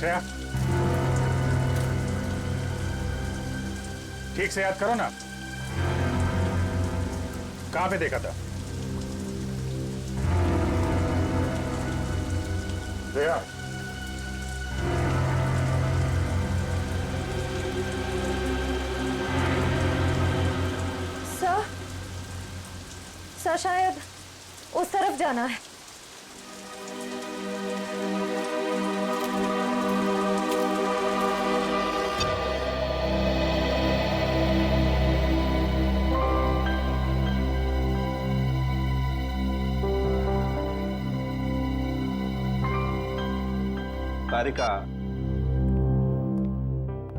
श्रेया, ठीक से याद करो ना, कहां पे देखा था? श्रेया, सर शायद उस तरफ जाना है। तारिका,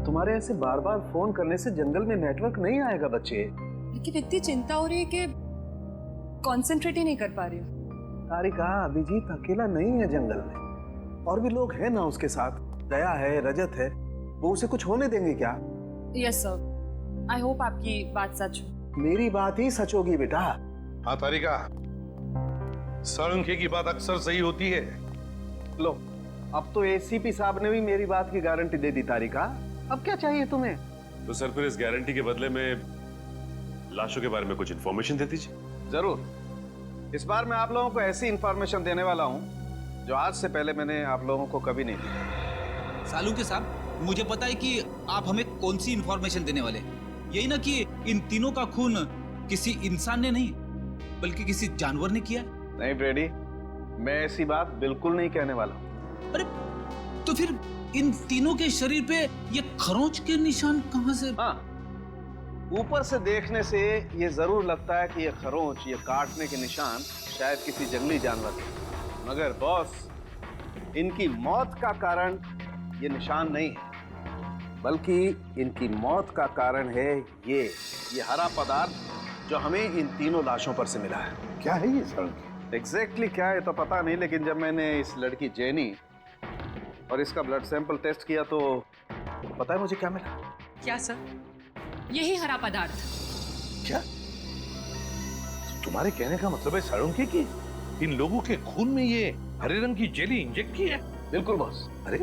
तुम्हारे ऐसे बार बार फोन करने से जंगल में नेटवर्क नहीं आएगा बच्चे। लेकिन इतनी चिंता हो रही है कि कंसंट्रेट ही नहीं कर पा रही हूँ। तारिका, अभिजीत अकेला नहीं है जंगल में, और भी लोग हैं ना उसके साथ। दया है, रजत है, वो उसे कुछ होने देंगे क्या? यस सर, आई होप आपकी बात सच हो। मेरी बात ही सच होगी बेटा। हाँ तारिका, साळुंखे की बात अक्सर सही होती है। लो, अब तो एसीपी साहब ने भी मेरी बात की गारंटी दे दी। तारिका, अब क्या चाहिए तुम्हें? तो सर फिर इस गारंटी के बदले में लाशों के बारे में कुछ इंफॉर्मेशन दे दीजिए। जरूर। इस बार मैं आप लोगों को ऐसी इंफॉर्मेशन देने वाला हूं जो आज से पहले मैंने आप लोगों को कभी नहीं दी। सालुंखे साहब, मुझे पता है कि आप हमें कौन सी इंफॉर्मेशन देने वाले। यही ना कि इन तीनों का खून किसी इंसान ने नहीं बल्कि किसी जानवर ने किया। नहीं ब्रेडी, मैं ऐसी बात बिल्कुल नहीं कहने वाला। अरे तो फिर इन तीनों के शरीर पे ये खरोंच के निशान कहां से? हाँ, ऊपर से देखने से ये जरूर लगता है कि ये खरोंच, ये काटने के निशान शायद किसी जंगली जानवर के। मगर बॉस, इनकी मौत का कारण ये निशान नहीं है, बल्कि इनकी मौत का कारण है ये हरा पदार्थ जो हमें इन तीनों लाशों पर से मिला है। क्या है ये साळुंखे? एग्जैक्टली क्या है तो पता नहीं, लेकिन जब मैंने इस लड़की जेनी और इसका ब्लड सैंपल टेस्ट किया तो पता है मुझे क्या मिला? क्या सर? यही हरा पदार्थ। क्या तुम्हारे कहने का मतलब है साळुंखे की इन लोगों के खून में ये हरे रंग की जेली इंजेक्ट की है? बिल्कुल बॉस। अरे,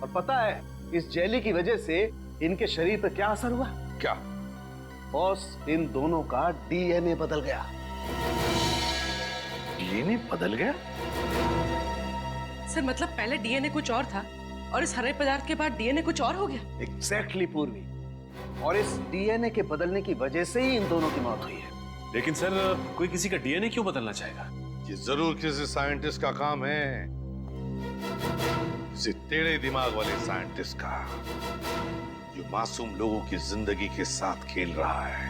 और पता है इस जेली की वजह से इनके शरीर पर क्या असर हुआ? क्या बॉस, इन दोनों का डीएनए बदल गया। डीएनए बदल गया? सर मतलब पहले डीएनए कुछ और था और इस हरे पदार्थ के बाद डीएनए कुछ और हो गया। एग्जैक्टली पूर्वी, और इस डीएनए के बदलने की वजह से ही इन दोनों की मौत हुई है। लेकिन सर, कोई किसी का डीएनए क्यों बदलना चाहेगा? ये जरूर किसी साइंटिस्ट का काम है, किसी टेढ़े दिमाग वाले साइंटिस्ट का, जो मासूम लोगों की जिंदगी के साथ खेल रहा है।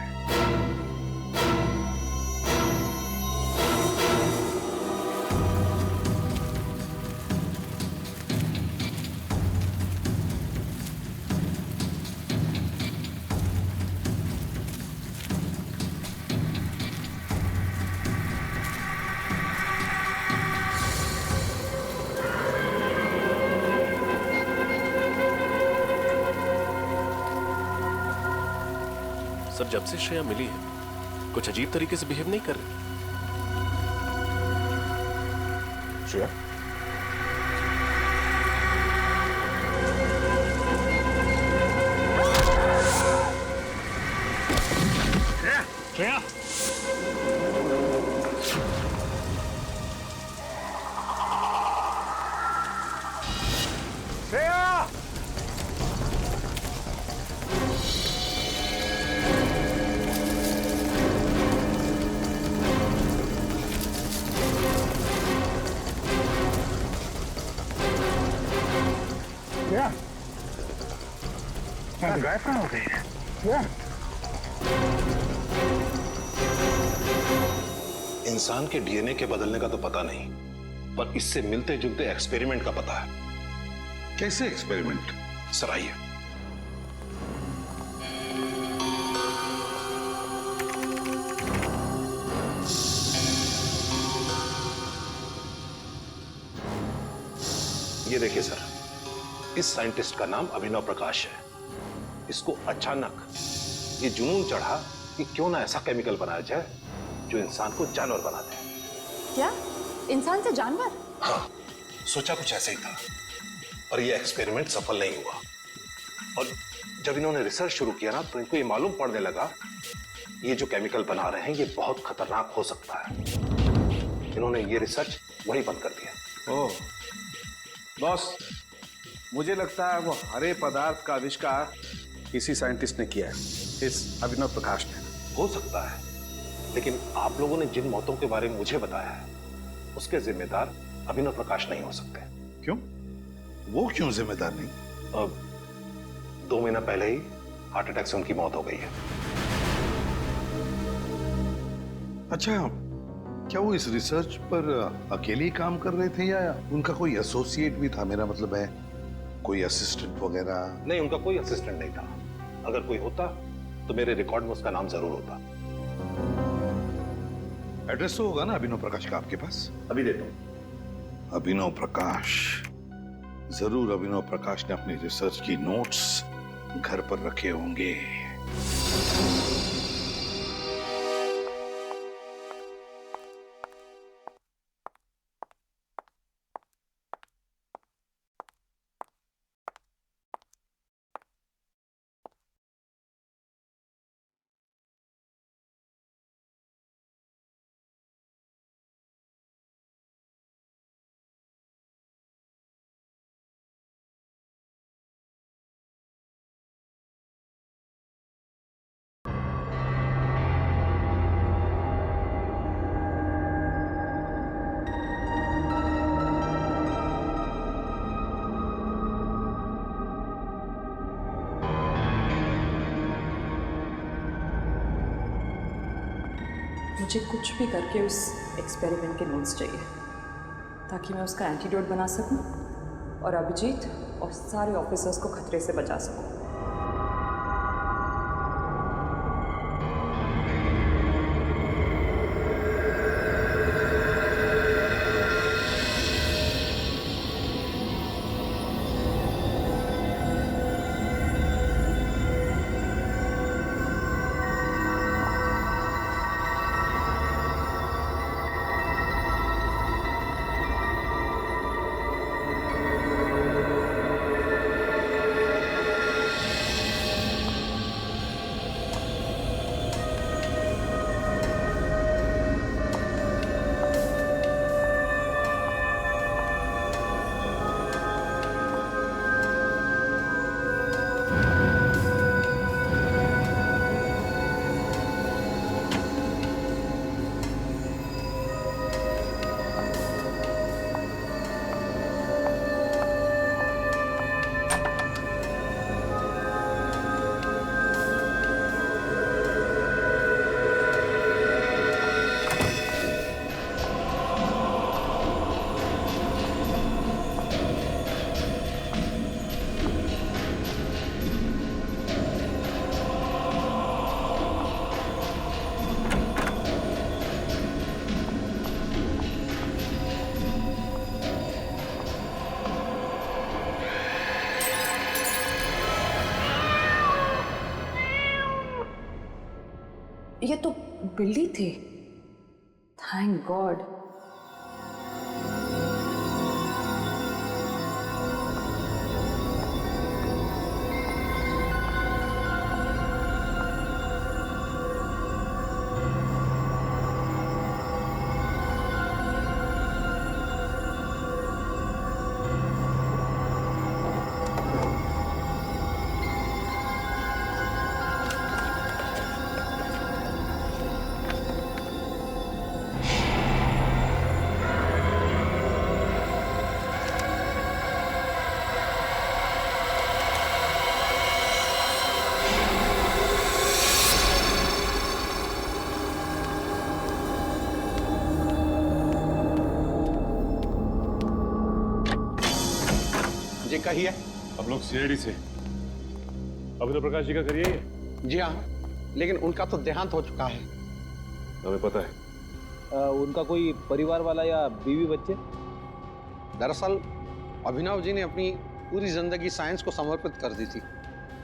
सर, जब से श्रेया मिली है कुछ अजीब तरीके से बिहेव नहीं कर रही। श्रेया, श्रेया, श्रेया, श्रेया, गायब कहाँ हो गई है? श्रेया, इंसान के डीएनए के बदलने का तो पता नहीं, पर इससे मिलते जुलते एक्सपेरिमेंट का पता है। कैसे एक्सपेरिमेंट? सर आइए। ये देखिए सर, इस साइंटिस्ट का नाम अभिनव प्रकाश है। इसको अचानक ये जुनून चढ़ा कि क्यों ना ऐसा केमिकल बनाया जाए जो इंसान को जानवर बना दे। क्या? इंसान से जानवर? हाँ, सोचा कुछ ऐसे ही था। और ये एक्सपेरिमेंट सफल नहीं हुआ। और जब इन्होंने रिसर्च शुरू किया ना, तो इनको ये मालूम पड़ने लगा ये जो केमिकल बना रहे हैं ये बहुत खतरनाक हो सकता है। इन्होंने ये रिसर्च वही बंद कर दिया। ओह बॉस, मुझे लगता है वो हरे पदार्थ का आविष्कार किसी साइंटिस्ट ने किया है, इस अभिनव प्रकाश ने। हो सकता है, लेकिन आप लोगों ने जिन मौतों के बारे में मुझे बताया है उसके जिम्मेदार अभिनव प्रकाश नहीं हो सकते। क्यों? वो क्यों जिम्मेदार नहीं? अब 2 महीना पहले ही हार्ट अटैक से उनकी मौत हो गई है। अच्छा, क्या वो इस रिसर्च पर अकेले ही काम कर रहे थे या उनका कोई एसोसिएट भी था? मेरा मतलब है कोई असिस्टेंट वगैरह? नहीं, उनका कोई असिस्टेंट नहीं था। अगर कोई होता तो मेरे रिकॉर्ड में उसका नाम जरूर होता। एड्रेस तो होगा ना अभिनव प्रकाश का आपके पास? अभी देता हूं। अभिनव प्रकाश, जरूर अभिनव प्रकाश ने अपनी रिसर्च की नोट्स घर पर रखे होंगे। मुझे कुछ भी करके उस एक्सपेरिमेंट के नोट्स चाहिए ताकि मैं उसका एंटीडोट बना सकूं और अभिजीत और सारे ऑफिसर्स को खतरे से बचा सकूं। ये तो बिल्ली थी। Thank God. का ही है। हम लोग सीआईडी से अभिनव प्रकाश जी का करिए ये? जी हाँ, लेकिन उनका तो देहांत हो चुका है। हमें पता है। उनका कोई परिवार वाला या बीवी बच्चे? दरअसल अभिनव जी ने अपनी पूरी जिंदगी साइंस को समर्पित कर दी थी।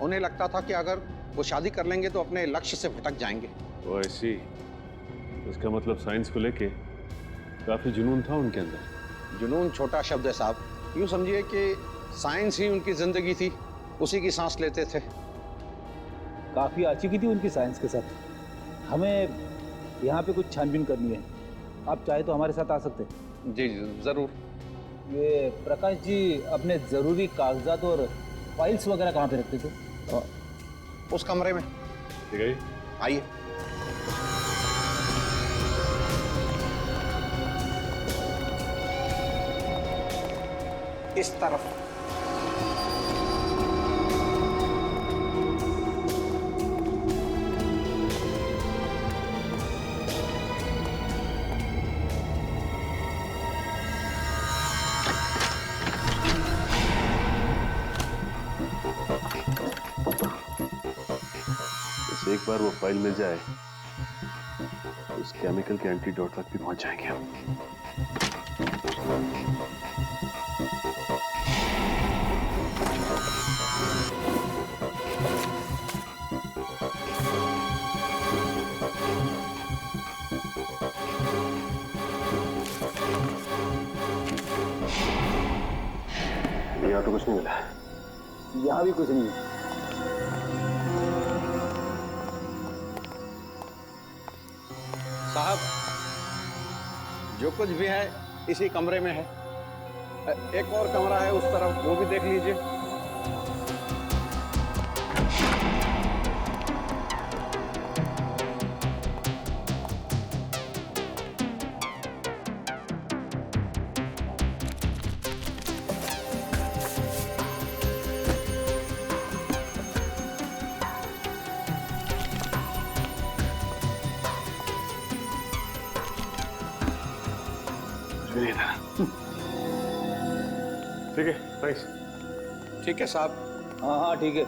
उन्हें लगता था कि अगर वो शादी कर लेंगे तो अपने लक्ष्य से भटक जाएंगे। वो ऐसी, उसका मतलब साइंस को लेके काफी जुनून था उनके अंदर। जुनून छोटा शब्द है साहब। यूं समझिए कि साइंस ही उनकी जिंदगी थी, उसी की सांस लेते थे। काफ़ी आ चुकी थी उनकी साइंस के साथ। हमें यहाँ पे कुछ छानबीन करनी है, आप चाहे तो हमारे साथ आ सकते हैं। जी जरूर। ये प्रकाश जी अपने ज़रूरी कागजात और फाइल्स वगैरह कहाँ पे रखते थे? उस कमरे में। ठीक है, आइए। इस तरफ। एक बार वो फाइल मिल जाए तो उस केमिकल के एंटीडोट तक भी पहुंच जाएंगे हम। यहाँ तो कुछ नहीं मिला। यहाँ भी कुछ नहीं है। साहब, जो कुछ भी है इसी कमरे में है। एक और कमरा है उस तरफ, वो भी देख लीजिए। ठीक है, थैंक्स। ठीक है साहब। हाँ हाँ ठीक है।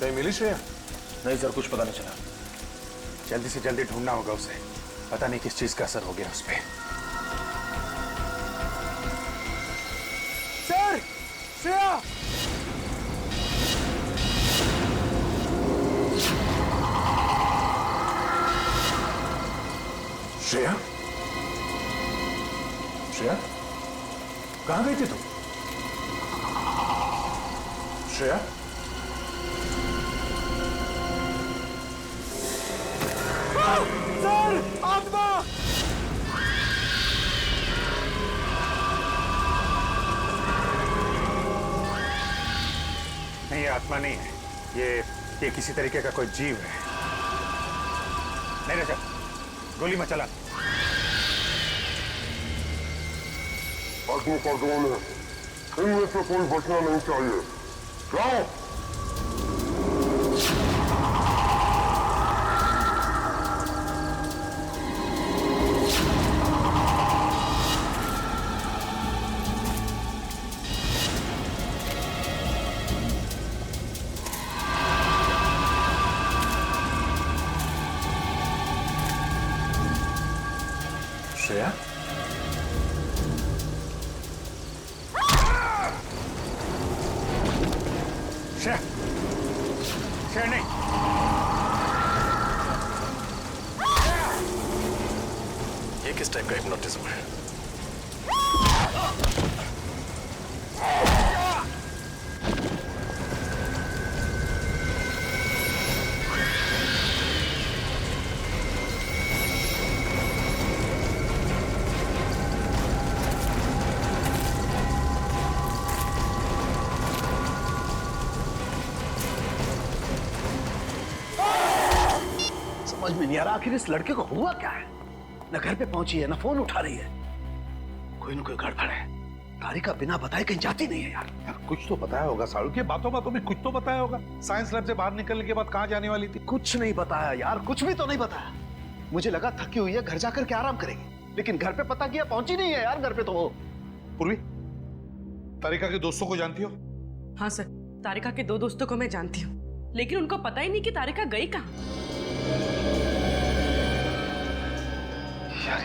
कहीं मिली श्रेया? नहीं सर, कुछ पता नहीं चला। जल्दी से जल्दी ढूंढना होगा उसे। पता नहीं किस चीज का असर हो गया उस पे। सर, श्रेया! श्रेया? श्रेया? कहां गई थी तुम? श्रेया? सर, आत्मा! नहीं, ये आत्मा नहीं है। ये किसी तरीके का कोई जीव है। नहीं रजत, गोली मत चला। आत्मा का ड्रोन है, इनमें से कोई बचना नहीं चाहिए। जाओ। श्रेया? श्रेया! श्रेया नहीं! ये किस टाइप का हिप्नोटिज्म है? समझ में नहीं आ रहा आखिर इस लड़के को हुआ क्या है। न घर पे पहुंची है, न फोन उठा रही है। कोई न कोई गड़बड़ है। तारिका बिना बताए कहीं जाती नहीं है यार। कुछ तो बताया होगा सालू के, बातों बातों में कुछ तो बताया होगा। साइंस लैब से बाहर निकलने के बाद कहाँ जाने वाली थी? कुछ नहीं बताया यार, कुछ भी तो नहीं बताया। मुझे लगा थकी हुई है, घर जाकर के आराम करेगी, लेकिन घर पे पता किया पहुंची नहीं है यार। घर पे तो वो पूर्वी, तारिका के दोस्तों को जानती हो? हाँ सर, तारिका के 2 दोस्तों को मैं जानती हूँ, लेकिन उनको पता ही नहीं कि तारिका गई कहाँ। यार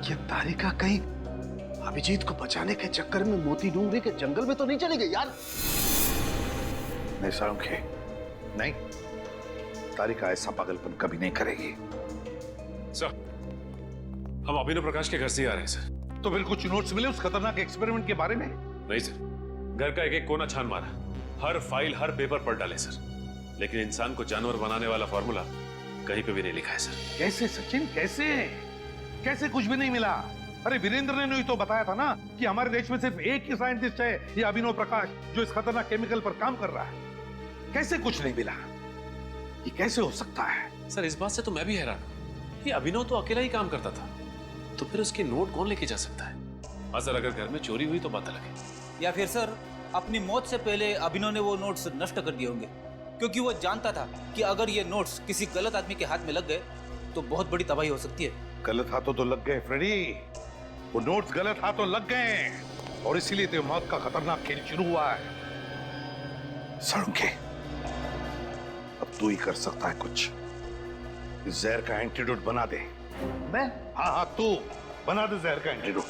ये तारिका कहीं अभिजीत को बचाने के चक्कर में मोती डूंगरी के जंगल में तो नहीं चली गई यार? नहीं साळुंखे, नहीं, तारिका ऐसा पागलपन कभी नहीं करेगी। सर, हम अभिनव प्रकाश के घर से ही आ रहे हैं सर। तो फिर कुछ नोट्स मिले उस खतरनाक एक्सपेरिमेंट के बारे में? नहीं सर, घर का एक एक कोना छान मारा, हर फाइल हर पेपर पढ़ डाले सर, लेकिन इंसान को जानवर बनाने वाला फॉर्मूला कहीं पे भी नहीं लिखा है सर। कैसे सचिन, कैसे कैसे कुछ भी नहीं मिला? अरे वीरेंद्र ने ही तो बताया था ना कि हमारे देश में सिर्फ एक ही साइंटिस्ट है, ये अभिनव प्रकाश, जो इस खतरनाक केमिकल पर काम कर रहा है। कैसे कुछ नहीं मिला? ये कैसे हो सकता है? सर, इस बात से तो मैं भी हैरान हूं कि अभिनव तो अकेला ही काम करता था, तो फिर उसके नोट कौन लेके जा सकता है? हाँ सर, अगर घर में चोरी हुई तो बात अलग है। या फिर सर अपनी मौत से पहले अभिनव ने वो नोट्स नष्ट कर दिए होंगे, क्योंकि वो जानता था कि अगर ये नोट्स किसी गलत आदमी के हाथ में लग गए तो बहुत बड़ी तबाही हो सकती है। गलत हाथों तो लग गए फ्रेडी, वो नोट्स गलत हाथों लग गए और इसीलिए तो मौत का खतरनाक खेल शुरू हुआ है। साळुंखे, अब तू ही कर सकता है कुछ। इस जहर का एंटीडोट बना दे। मैं? हाँ, तू बना दे जहर का एंटीडोट।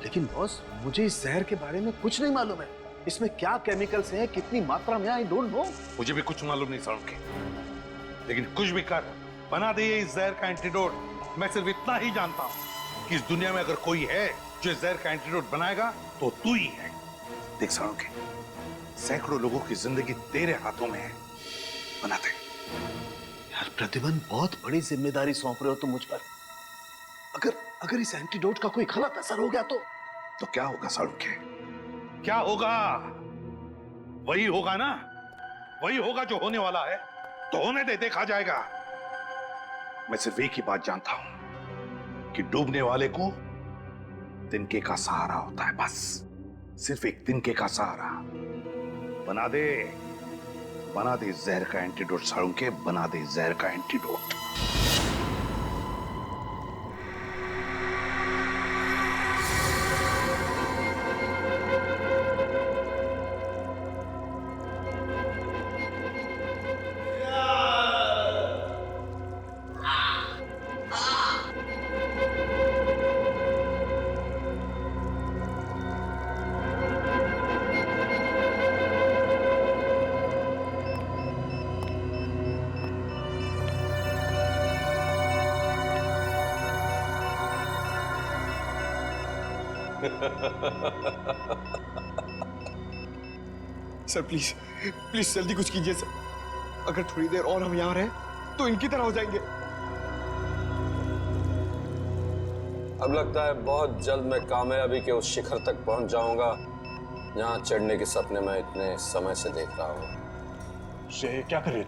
लेकिन बॉस, मुझे इस जहर के बारे में कुछ नहीं मालूम है। इसमें क्या केमिकल्स हैं, कितनी मात्रा में, आई डोंट नो। मुझे भी कुछ मालूम नहीं साळुंखे, लेकिन कुछ भी कर, बना दे इस जहर का एंटीडोट। मैं सिर्फ इतना ही जानता हूं कि इस दुनिया में अगर कोई है जो इस जहर का एंटीडोट बनाएगा तो तू ही है। देख साळुंखे, सैकड़ों लोगों की जिंदगी तेरे हाथों में है, बना दे। यार प्रतिबंध, बहुत बड़ी जिम्मेदारी सौंप रहे हो तुम मुझ पर। अगर इस एंटीडोट का कोई गलत असर हो गया तो क्या होगा साळुंखे? क्या होगा? वही होगा ना, वही होगा जो होने वाला है। तो होने दे, देखा जाएगा। मैं सिर्फ एक ही बात जानता हूं कि डूबने वाले को तिनके का सहारा होता है, बस सिर्फ एक तिनके का सहारा। बना दे जहर का एंटीडोट साळुंखे, बना दे जहर का एंटीडोट। सर प्लीज प्लीज जल्दी कुछ कीजिए सर। अगर थोड़ी देर और हम यहाँ रहे तो इनकी तरह हो जाएंगे। अब लगता है बहुत जल्द मैं कामयाबी के उस शिखर तक पहुंच जाऊंगा जहां चढ़ने के सपने मैं इतने समय से देख रहा हूं। श्रेया, क्या कर रही हो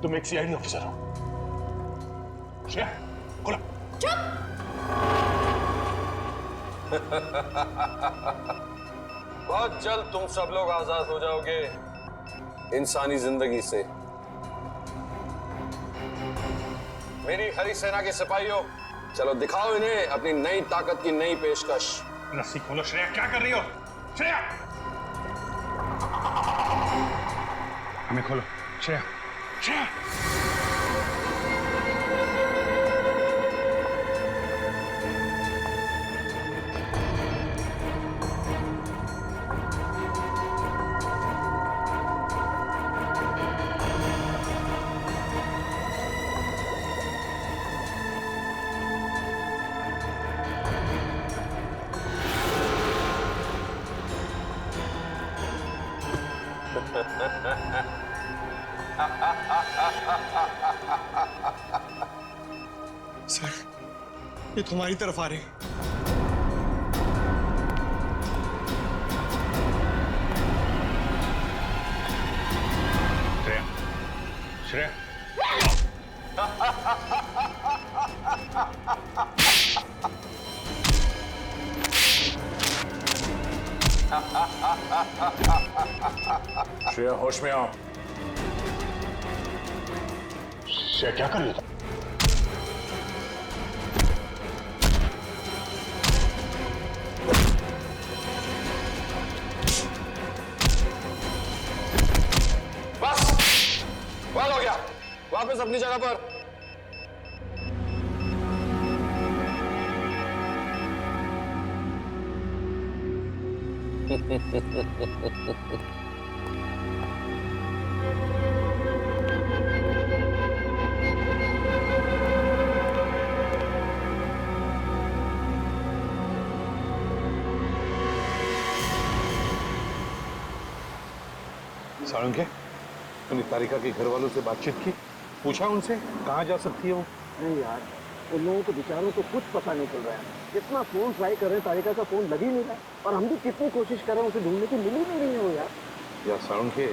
तुम एक सीआईडी ऑफिसर हो। श्रेया, खोलो। बहुत जल्द तुम सब लोग आजाद हो जाओगे इंसानी जिंदगी से। मेरी हरी सेना के सिपाहियों, चलो दिखाओ इन्हें अपनी नई ताकत की नई पेशकश। रस्सी खोलो। श्रेया, क्या कर रही हो? श्रेया, हमें खोलो। श्रेया, श्रेया। सर, ये तुम्हारी तरफ आ रहे हैं। श्रेया, श्रेया, होश में आओ। श्रेया, क्या कर रही हो? बस हो गया, वापस अपनी जगह पर। साळुंखे, तूने तारिका के घर वालों से बातचीत की? पूछा उनसे कहाँ जा सकती है वो? नहीं यार, उन लोगों को बेचारों को कुछ पता नहीं चल रहा है। कितना फोन ट्राई कर रहे हैं, तारिका का फोन लग ही नहीं रहा है। और हम भी कितनी कोशिश कर रहे हैं उसे ढूंढने की, मिल ही नहीं रही है वो यार। यार साळुंखे,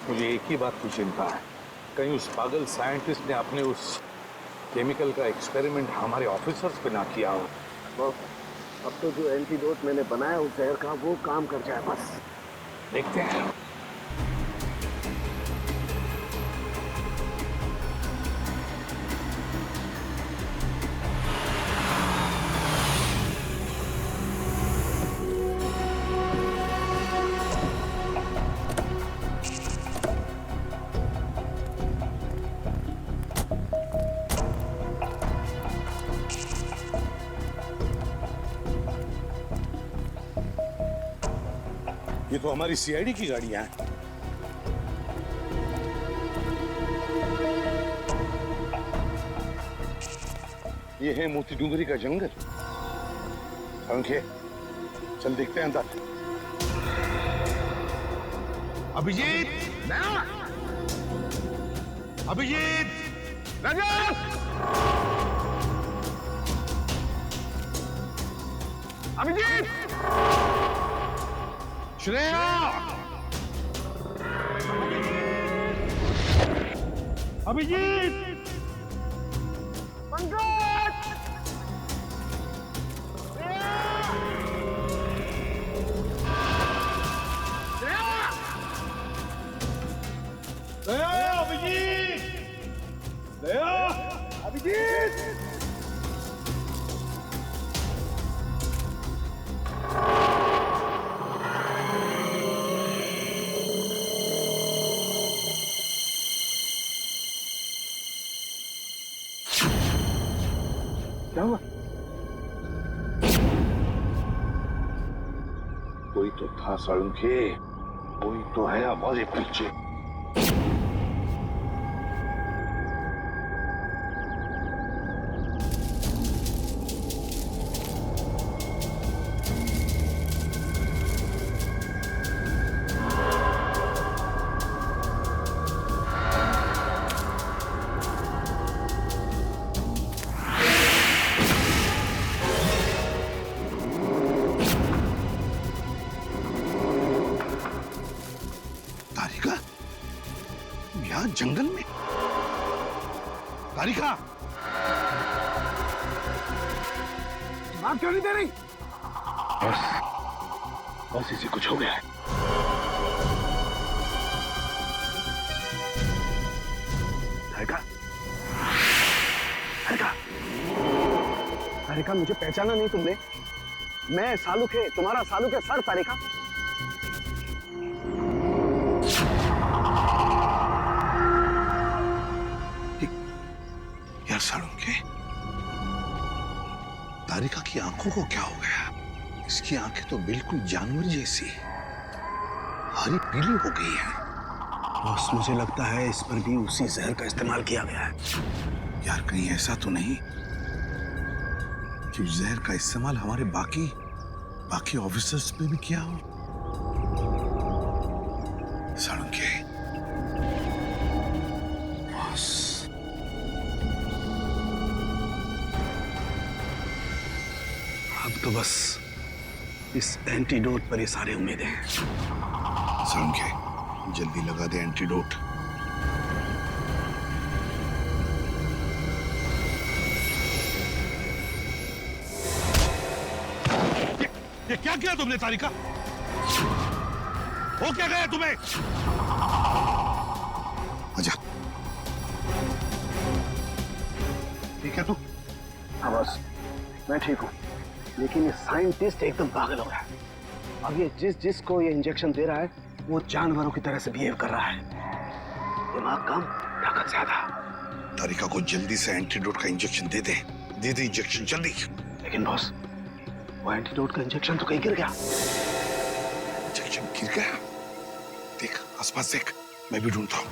मुझे एक ही बात की चिंता है, कहीं उस पागल साइंटिस्ट ने अपने उस केमिकल का एक्सपेरिमेंट हमारे ऑफिसर्स पे ना किया हो। बस अब तो जो एंटीडोट मैंने बनाया उस जहर का, वो काम कर जाए बस। देखते हैं। ये तो हमारी सीआईडी की गाड़ियां हैं। ये है मोती डूंगरी का जंगल। साळुंखे, चल देखते हैं अंदर। अभिजीत, अभिजीत, रजत, अभिजीत, श्रेया, अभिजीत, पंकज, अभिजीत, क्या हुआ? कोई तो था साळुंखे, कोई तो है हमारे पीछे। जंगल में तारिका, भाग क्यों नहीं दे रही? बस इसे कुछ हो गया है। तारिका, तारिका, तारिका, मुझे पहचाना नहीं तुमने? मैं सालुक है, तुम्हारा सालुक है सर। तारिका, साळुंखे, तारिका की आंखों को क्या हो गया? इसकी आंखें तो बिल्कुल जानवर जैसी हरी पीली हो गई है। बस मुझे लगता है इस पर भी उसी जहर का इस्तेमाल किया गया है। यार कहीं ऐसा तो नहीं कि जहर का इस्तेमाल हमारे बाकी ऑफिसर्स पे भी किया हो? साळुंखे, तो बस इस एंटीडोट पर ही सारी उम्मीदें हैं। साळुंखे, जल्दी लगा दे एंटीडोट। ये क्या किया तुमने तारिका? हो क्या गया तुम्हें? आजा। ठीक है तू? हाँ बस, मैं ठीक हूँ। लेकिन ये साइंटिस्ट एकदम पागल हो रहा है। अब ये जिसको ये इंजेक्शन दे रहा है वो जानवरों की तरह से बिहेव कर रहा है। दिमाग कम, ताकत ज्यादा। तारिका को जल्दी से एंटीडोट का इंजेक्शन दे दे इंजेक्शन जल्दी। लेकिन बॉस, वो एंटीडोट का इंजेक्शन तो कहीं गिर गया। इंजेक्शन गिर गया। देख आसपास देख, मैं भी ढूंढता हूं।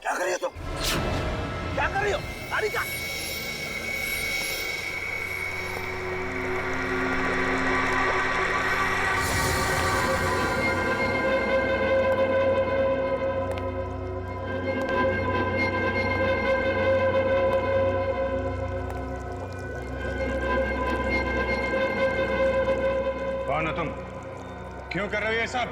क्या कर रही हो तुम? क्या कर रही हो तारिका? कौन हो तुम? क्यों कर रहे हो ये सब?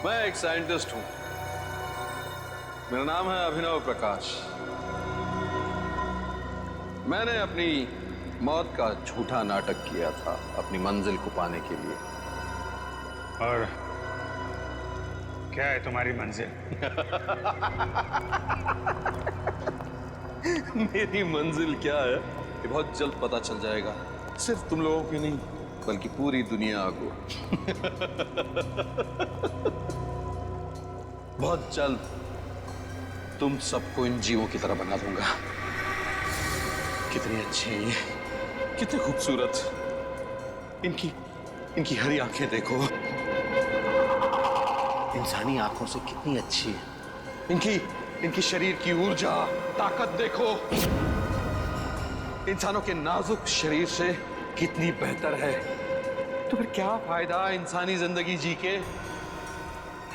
मैं एक साइंटिस्ट हूं। मेरा नाम है अभिनव प्रकाश। मैंने अपनी मौत का झूठा नाटक किया था अपनी मंजिल को पाने के लिए। और क्या है तुम्हारी मंजिल? मेरी मंजिल क्या है ये बहुत जल्द पता चल जाएगा। सिर्फ तुम लोगों की नहीं बल्कि पूरी दुनिया को। बहुत जल्द तुम सबको इन जीवों की तरह बना दूंगा। कितनी अच्छी है ये, कितनी खूबसूरत। इनकी हरी आंखें देखो, इंसानी आंखों से कितनी अच्छी है। इनकी शरीर की ऊर्जा, ताकत देखो, इंसानों के नाजुक शरीर से कितनी बेहतर है। तो फिर क्या फायदा इंसानी जिंदगी जी के?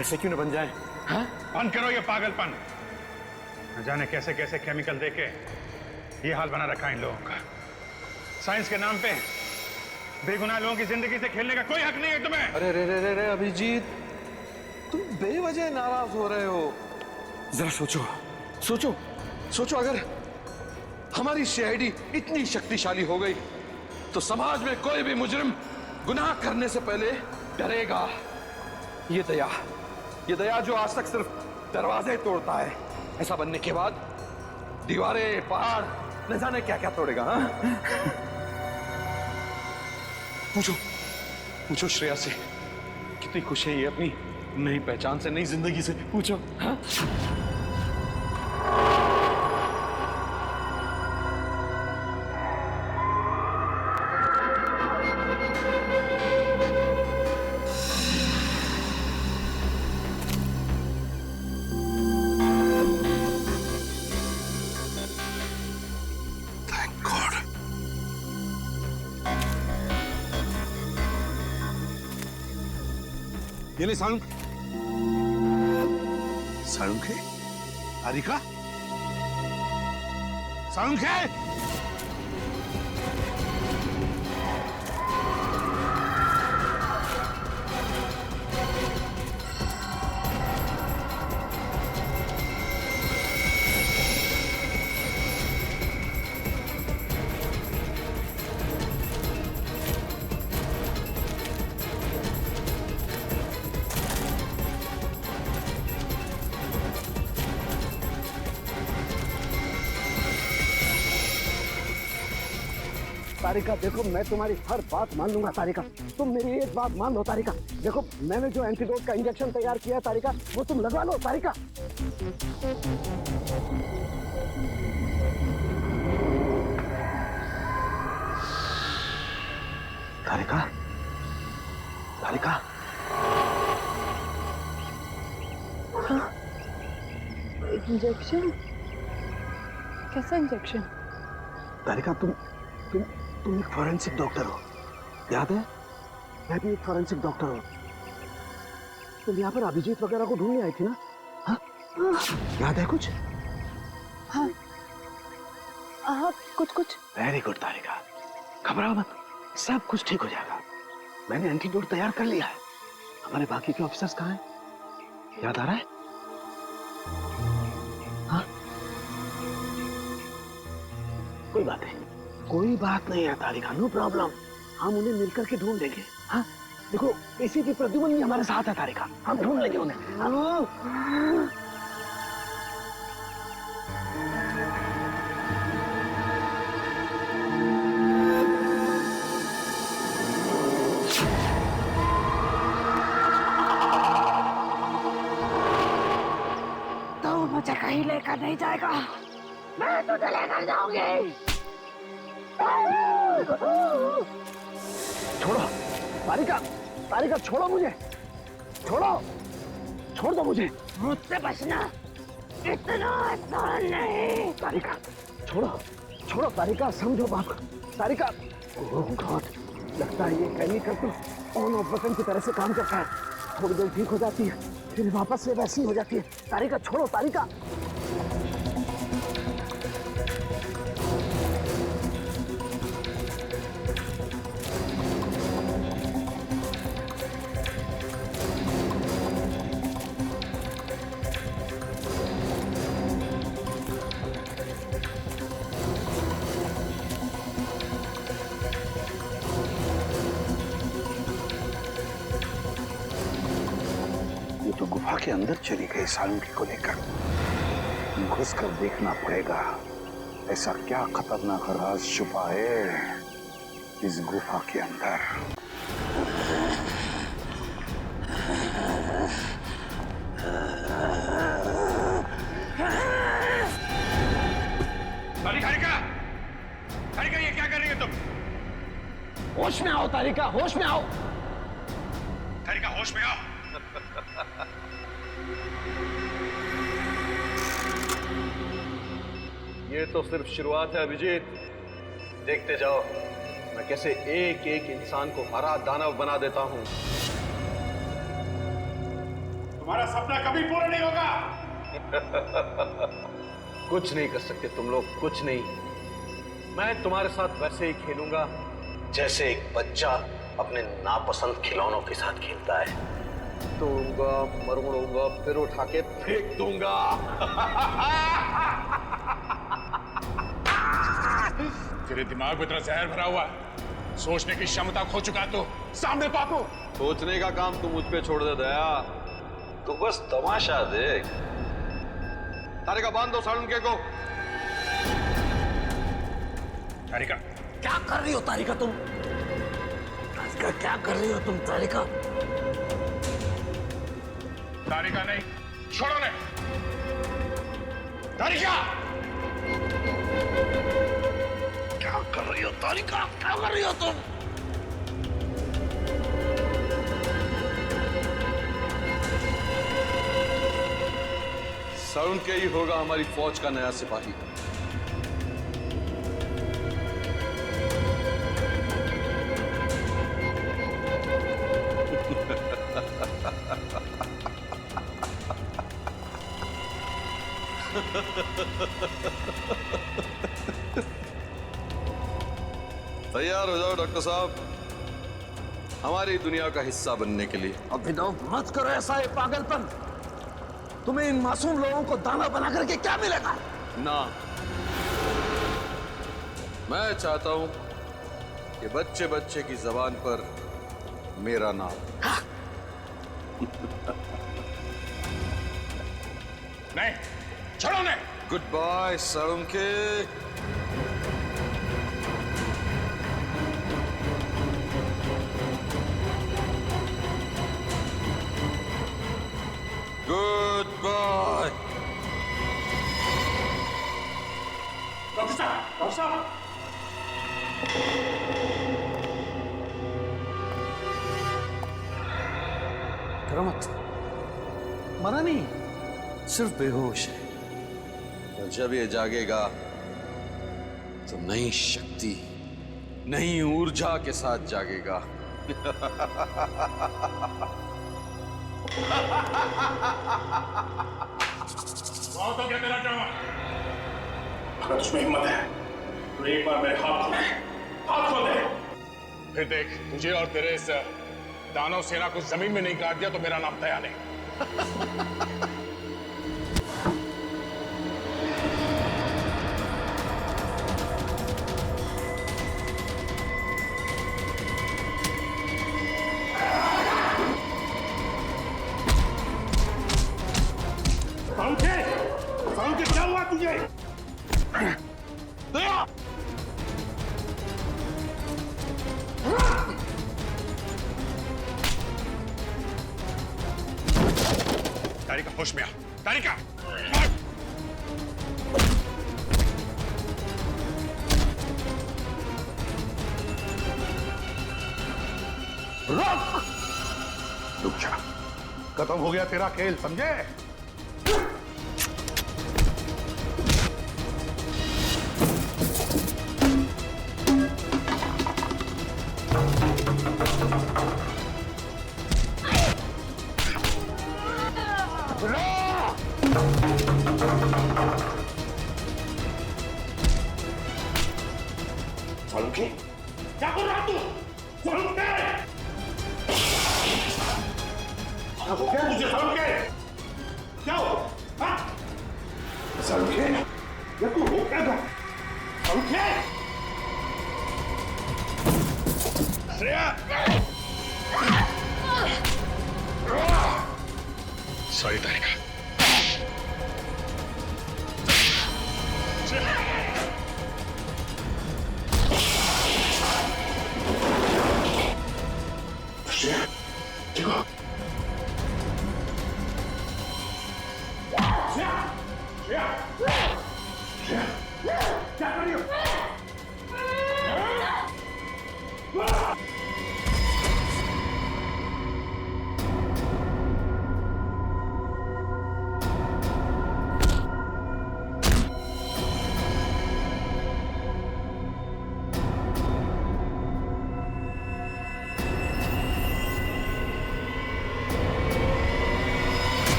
ऐसे क्यों न बन जाए? हाँ? बंद करो ये पागलपन। न जाने कैसे कैसे केमिकल देके ये हाल बना रखा है इन लोगों का। साइंस के नाम पे बेगुनाह लोगों की जिंदगी से खेलने का कोई हक नहीं है तुम्हें। अरे रे रे रे रे अभिजीत, तुम बेवजह नाराज हो रहे हो। जरा सोचो अगर हमारी सीआईडी इतनी शक्तिशाली हो गई तो समाज में कोई भी मुजरिम गुनाह करने से पहले डरेगा। ये दया जो आज तक सिर्फ दरवाजे तोड़ता है, ऐसा बनने के बाद दीवारें, पहाड़, न जाने क्या क्या तोड़ेगा। हाँ? पूछो श्रेया से कितनी खुश है ये अपनी नई पहचान से, नई जिंदगी से। पूछो। हाँ? ये ले साळुंखे। साळुंखे? तारिका? साळुंखे? तारिका देखो, मैं तुम्हारी हर बात मान लूंगा तारिका। तुम मेरी एक बात मान लो तारिका। देखो मैंने जो एंटीडोट का इंजेक्शन तैयार किया है तारिका, वो तुम लगवा लो तारिका। तारिका, तारिका। हाँ? इंजेक्शन? कैसा इंजेक्शन? तारिका तुम एक फॉरेंसिक डॉक्टर हो, याद है? मैं भी एक फॉरेंसिक डॉक्टर हूँ। तुम यहाँ पर अभिजीत वगैरह को ढूंढने आई थी ना? हाँ? याद है कुछ? हाँ कुछ। वेरी गुड तारिका, घबराओ मत, सब कुछ ठीक हो जाएगा। मैंने एंटीडोट तैयार कर लिया है। हमारे बाकी के ऑफिसर्स कहाँ हैं? याद आ रहा है? हाँ? कोई बात नहीं है तारिका, नो प्रॉब्लम। हम उन्हें मिलकर के ढूंढ लेंगे। हाँ, देखो एसीपी प्रद्युमन भी हमारे साथ है तारिका, हम ढूंढ लेंगे उन्हें। तो मुझे कहीं लेकर नहीं जाएगा, मैं तुझे लेकर जाऊंगी। छोड़ो तारिका, तारिका छोड़ो मुझे, छोड़ो, छोड़ दो मुझे। मुझसे बचना इतना आसान नहीं। तारिका छोड़ो, छोड़ो तारिका, समझो बाप। तारिका, ओह गॉड, लगता है ये केमिकल तो ऑन ऑफ बटन की तरह से काम करता है। थोड़ी देर ठीक हो जाती है, फिर वापस से वैसी हो जाती है। तारिका छोड़ो, तारिका। तो गुफा के अंदर चली गई सालुंकी को लेकर। घुस कर देखना पड़ेगा ऐसा क्या खतरनाक राज छुपा है इस गुफा के अंदर। तारिका, तारिका ये क्या कर रही है तुम? होश में आओ तारिका, होश में आओ। तारिका होश में आओ। ये तो सिर्फ शुरुआत है अभिजीत, देखते जाओ मैं कैसे एक एक इंसान को हरा दानव बना देता हूं। तुम्हारा सपना कभी पूरा नहीं होगा। कुछ नहीं कर सकते तुम लोग, कुछ नहीं। मैं तुम्हारे साथ वैसे ही खेलूंगा जैसे एक बच्चा अपने नापसंद खिलौनों के साथ खेलता है। तोड़ूंगा, मरोड़ूंगा, फिर उठा के फेंक दूंगा। तेरे दिमाग में इतना जहर भरा हुआ है, सोचने की क्षमता खो चुका तो सामने पापू। सोचने का काम तू मुझ पे छोड़ दे दया, तू बस तमाशा देख। तारिका बांध दो सालुंके को। तारिका क्या कर रही हो तारिका तुम? तारिका क्या कर रही हो तुम तारिका? तारिका नहीं, छोड़ो ने। तारिका क्या कर रही हो तारिका, क्या कर रही हो तुम? सालुंके ही होगा हमारी फौज का नया सिपाही। तैयार हो जाओ डॉक्टर साहब, हमारी दुनिया का हिस्सा बनने के लिए। अभिनव मत करो ऐसा ये पागलपन। तुम्हें इन मासूम लोगों को दाना बना करके क्या मिलेगा? ना, मैं चाहता हूं कि बच्चे बच्चे की जबान पर मेरा नाम। नहीं, छोड़ो ने। Good bye Salunke. Good bye. Doctor साहब, डॉक्टर साहब। करो मत, मरा नहीं, सिर्फ बेहोश है। और जब ये जागेगा तो नई शक्ति, नई ऊर्जा के साथ जागेगा। बहुत हो गया तेरा ड्रामा। अगर तुझमें हिम्मत है तो एक बार मेरे हाथ खोल दे, हाथ खोल दे। फिर देख, तुझे और तेरे इस दानव सेना को जमीन में नहीं काट दिया तो मेरा नाम दया नहीं। सालों के क्या हुआ तुझे? दया! तारिका होश में आ, तारिका! रुक जा, खत्म हो गया तेरा खेल, समझे? सालुंखे, क्या कर रहा तू? सालुंखे! क्या तुझे सालुंखे? क्या हो? हाँ? सालुंखे, ये तू हो क्या था? सालुंखे! श्रेया! सॉरी तारिका। श्रेया, देखो। श्रेया! श्रेया! क्या कर रही हो?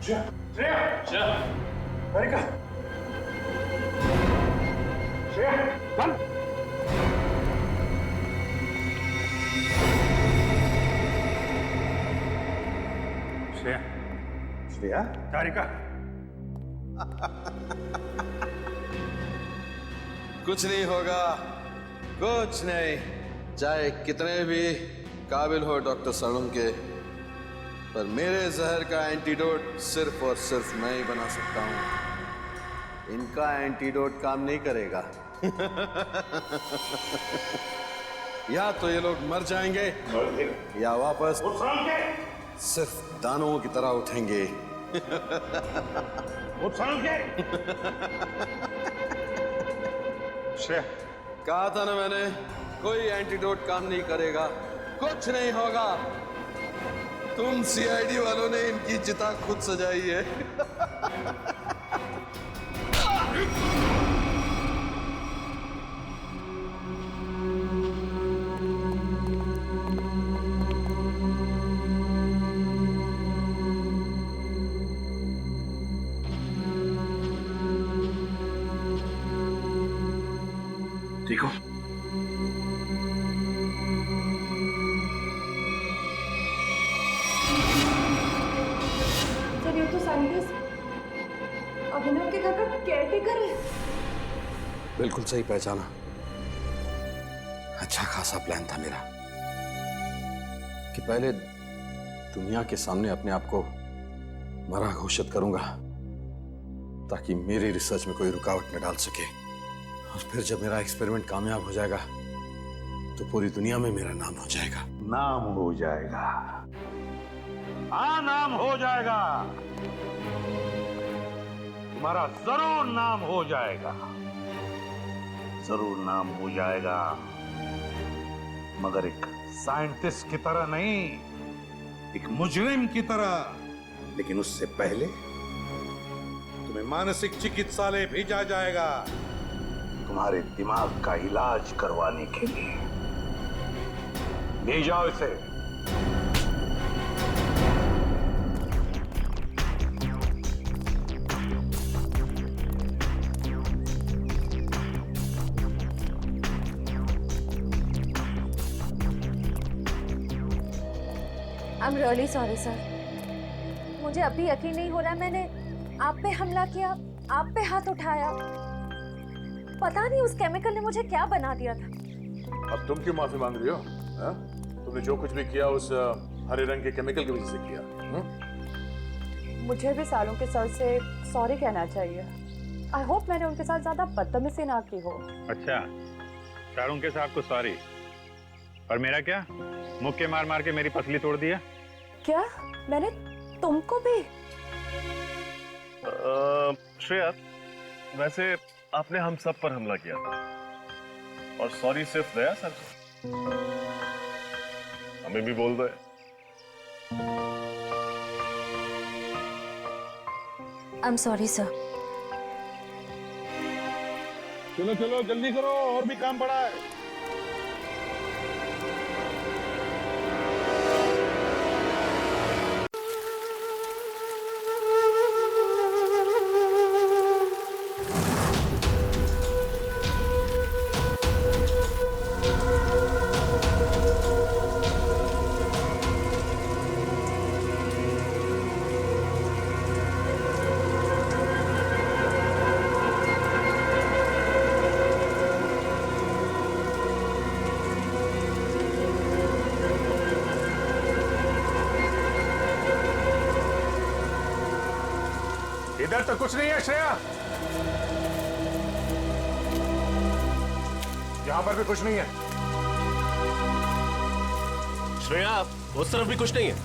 श्रेया, श्रेया, श्रेया, श्रेया, श्रेया, तारिका, कुछ नहीं होगा, कुछ नहीं। चाहे कितने भी काबिल हो डॉक्टर सालुंखे, पर मेरे जहर का एंटीडोट सिर्फ और सिर्फ मैं ही बना सकता हूं। इनका एंटीडोट काम नहीं करेगा। या तो ये लोग मर जाएंगे या वापस सिर्फ दानों की तरह उठेंगे। कहा था ना मैंने, कोई एंटीडोट काम नहीं करेगा, कुछ नहीं होगा। तुम सीआईडी वालों ने इनकी चिता खुद सजाई है। देखो, ये तो साइंटिस्ट अभिनव के घर का केयरटेकर है। बिल्कुल सही पहचाना। अच्छा खासा प्लान था मेरा कि पहले दुनिया के सामने अपने आप को मरा घोषित करूंगा ताकि मेरी रिसर्च में कोई रुकावट न डाल सके, और फिर जब मेरा एक्सपेरिमेंट कामयाब हो जाएगा तो पूरी दुनिया में मेरा नाम हो जाएगा। नाम हो जाएगा, हाँ नाम हो जाएगा, तुम्हारा जरूर नाम हो जाएगा, जरूर नाम हो जाएगा, मगर एक साइंटिस्ट की तरह नहीं, एक मुजरिम की तरह। लेकिन उससे पहले तुम्हें मानसिक चिकित्सालय भेजा जाएगा तुम्हारे दिमाग का इलाज करवाने के लिए। ले जाओ इसे। I am really sorry sir, मुझे अभी यकीन नहीं हो रहा है मैंने आप पे हमला किया, आप पे हाथ उठाया। पता नहीं उस केमिकल ने मुझे क्या बना दिया था। अब तुम क्यों माफी मांग रही हो? हा? तुमने जो कुछ भी किया उस हरे रंग के केमिकल की वजह से किया। मुझे भी सालों के सर से सॉरी कहना चाहिए। आई होप मैंने उनके साथ ज्यादा बदतमीजी ना की हो। अच्छा, शाहरुख के साहब को सॉरी, और मेरा क्या? मुक्के मार मार के मेरी पसली तोड़ दिया। क्या मैंने तुमको भी? श्रेया, वैसे आपने हम सब पर हमला किया था और सॉरी सिर्फ दया सर से। हमें भी बोल दो। I am sorry sir. चलो चलो जल्दी करो, और भी काम पड़ा है। इधर तो कुछ नहीं है श्रेया, यहां पर भी कुछ नहीं है। श्रेया, उस तरफ भी कुछ नहीं है।